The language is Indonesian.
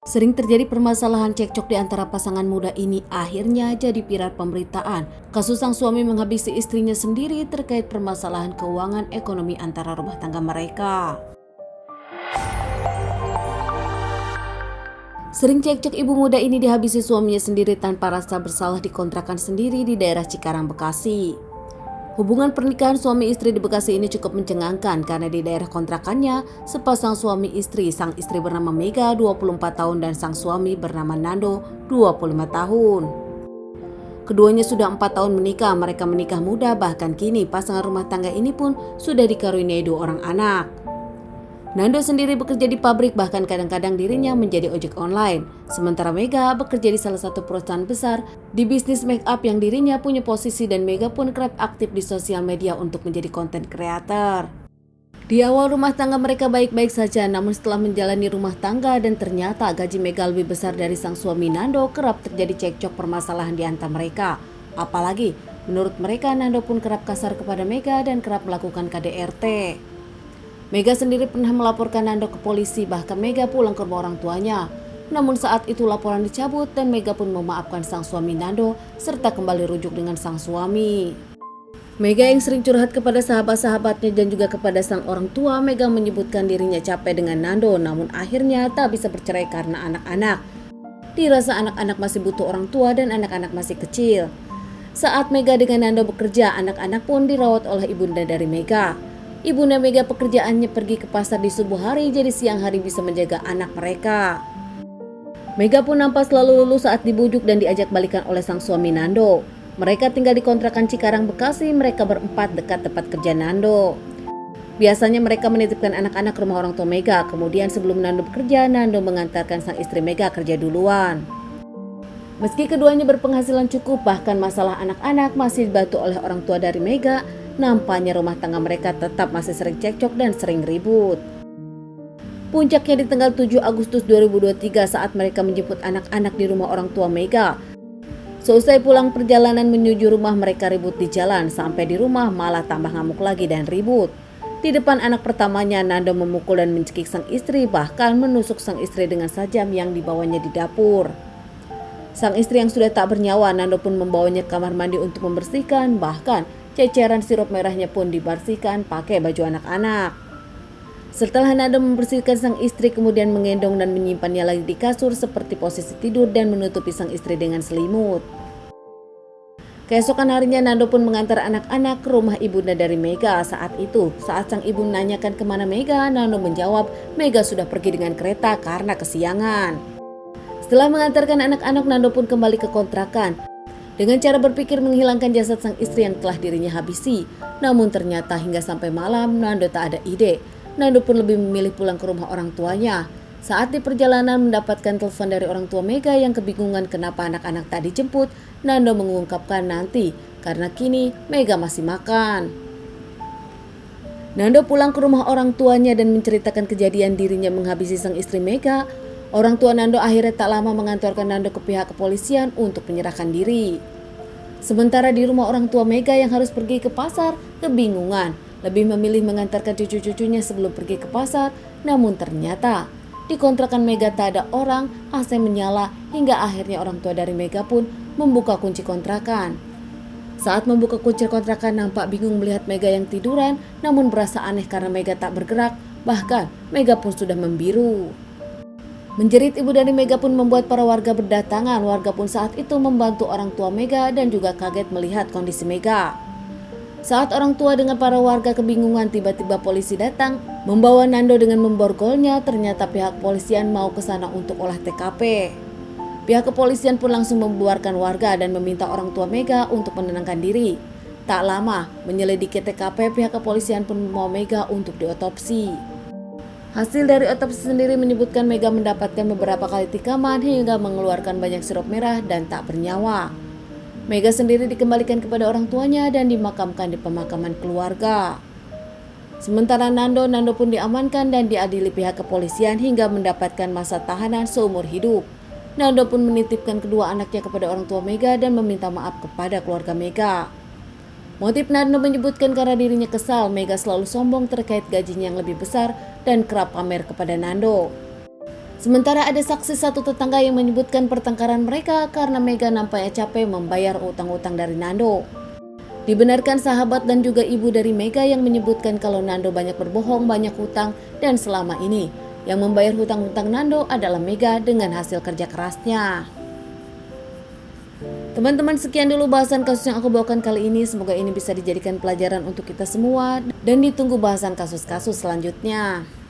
Sering terjadi permasalahan cekcok di antara pasangan muda ini akhirnya jadi viral pemberitaan. Kasus sang suami menghabisi istrinya sendiri terkait permasalahan keuangan ekonomi antara rumah tangga mereka. Sering cekcok ibu muda ini dihabisi suaminya sendiri tanpa rasa bersalah di kontrakan sendiri di daerah Cikarang, Bekasi. Hubungan pernikahan suami istri di Bekasi ini cukup mencengangkan karena di daerah kontrakannya, sepasang suami istri, sang istri bernama Mega 24 tahun dan sang suami bernama Nando 25 tahun. Keduanya sudah 4 tahun menikah, mereka menikah muda, bahkan kini pasangan rumah tangga ini pun sudah dikaruniai 2 orang anak. Nando sendiri bekerja di pabrik, bahkan kadang-kadang dirinya menjadi ojek online. Sementara Mega bekerja di salah satu perusahaan besar di bisnis make up yang dirinya punya posisi, dan Mega pun kerap aktif di sosial media untuk menjadi content creator. Di awal rumah tangga mereka baik-baik saja, namun setelah menjalani rumah tangga dan ternyata gaji Mega lebih besar dari sang suami Nando, kerap terjadi cekcok permasalahan di antara mereka. Apalagi menurut mereka Nando pun kerap kasar kepada Mega dan kerap melakukan KDRT. Mega sendiri pernah melaporkan Nando ke polisi, bahkan Mega pulang ke rumah orang tuanya. Namun saat itu laporan dicabut dan Mega pun memaafkan sang suami Nando serta kembali rujuk dengan sang suami. Mega yang sering curhat kepada sahabat-sahabatnya dan juga kepada sang orang tua, Mega menyebutkan dirinya capek dengan Nando, namun akhirnya tak bisa bercerai karena anak-anak. Dirasa anak-anak masih butuh orang tua dan anak-anak masih kecil. Saat Mega dengan Nando bekerja, anak-anak pun dirawat oleh ibunda dari Mega. Ibunda Mega pekerjaannya pergi ke pasar di subuh hari, jadi siang hari bisa menjaga anak mereka. Mega pun nampak selalu luluh saat dibujuk dan diajak balikan oleh sang suami Nando. Mereka tinggal di kontrakan Cikarang, Bekasi, mereka berempat dekat tempat kerja Nando. Biasanya mereka menitipkan anak-anak ke rumah orang tua Mega, kemudian sebelum Nando bekerja, Nando mengantarkan sang istri Mega kerja duluan. Meski keduanya berpenghasilan cukup, bahkan masalah anak-anak masih dibantu oleh orang tua dari Mega, nampaknya rumah tangga mereka tetap masih sering cekcok dan sering ribut. Puncaknya di tanggal 7 Agustus 2023 saat mereka menjemput anak-anak di rumah orang tua Mega. Seusai pulang perjalanan menuju rumah, mereka ribut di jalan, sampai di rumah malah tambah ngamuk lagi dan ribut. Di depan anak pertamanya, Nando memukul dan mencekik sang istri, bahkan menusuk sang istri dengan sajam yang dibawanya di dapur. Sang istri yang sudah tak bernyawa, Nando pun membawanya ke kamar mandi untuk membersihkan, bahkan ceceran sirup merahnya pun dibersihkan pakai baju anak-anak. Setelah Nando membersihkan sang istri, kemudian mengendong dan menyimpannya lagi di kasur seperti posisi tidur dan menutupi sang istri dengan selimut. Keesokan harinya Nando pun mengantar anak-anak ke rumah ibunda dari Mega. Saat sang ibu menanyakan kemana Mega, Nando menjawab Mega sudah pergi dengan kereta karena kesiangan. Setelah mengantarkan anak-anak, Nando pun kembali ke kontrakan dengan cara berpikir menghilangkan jasad sang istri yang telah dirinya habisi. Namun ternyata hingga sampai malam Nando tak ada ide. Nando pun lebih memilih pulang ke rumah orang tuanya. Saat di perjalanan mendapatkan telepon dari orang tua Mega yang kebingungan kenapa anak-anak tak dijemput, Nando mengungkapkan nanti karena kini Mega masih makan. Nando pulang ke rumah orang tuanya dan menceritakan kejadian dirinya menghabisi sang istri Mega. Orang tua Nando akhirnya tak lama mengantarkan Nando ke pihak kepolisian untuk menyerahkan diri. Sementara di rumah orang tua Mega yang harus pergi ke pasar, kebingungan, lebih memilih mengantarkan cucu-cucunya sebelum pergi ke pasar. Namun ternyata di kontrakan Mega tak ada orang, AC menyala, hingga akhirnya orang tua dari Mega pun membuka kunci kontrakan. Saat membuka kunci kontrakan, nampak bingung melihat Mega yang tiduran, namun berasa aneh karena Mega tak bergerak, bahkan Mega pun sudah membiru. Menjerit ibu dari Mega pun membuat para warga berdatangan. Warga pun saat itu membantu orang tua Mega dan juga kaget melihat kondisi Mega. Saat orang tua dengan para warga kebingungan, tiba-tiba polisi datang membawa Nando dengan memborgolnya. Ternyata pihak kepolisian mau ke sana untuk olah TKP. Pihak kepolisian pun langsung membubarkan warga dan meminta orang tua Mega untuk menenangkan diri. Tak lama menyelidiki TKP, pihak kepolisian pun membawa Mega untuk diotopsi. Hasil dari otopsi sendiri menyebutkan Mega mendapatkan beberapa kali tikaman hingga mengeluarkan banyak sirup merah dan tak bernyawa. Mega sendiri dikembalikan kepada orang tuanya dan dimakamkan di pemakaman keluarga. Sementara Nando pun diamankan dan diadili pihak kepolisian hingga mendapatkan masa tahanan seumur hidup. Nando pun menitipkan kedua anaknya kepada orang tua Mega dan meminta maaf kepada keluarga Mega. Motif Nando menyebutkan karena dirinya kesal Mega selalu sombong terkait gajinya yang lebih besar dan kerap pamer kepada Nando. Sementara ada saksi satu tetangga yang menyebutkan pertengkaran mereka karena Mega nampaknya capek membayar utang-utang dari Nando. Dibenarkan sahabat dan juga ibu dari Mega yang menyebutkan kalau Nando banyak berbohong, banyak hutang, dan selama ini yang membayar hutang-hutang Nando adalah Mega dengan hasil kerja kerasnya. Teman-teman, sekian dulu bahasan kasus yang aku bawakan kali ini. Semoga ini bisa dijadikan pelajaran untuk kita semua dan ditunggu bahasan kasus-kasus selanjutnya.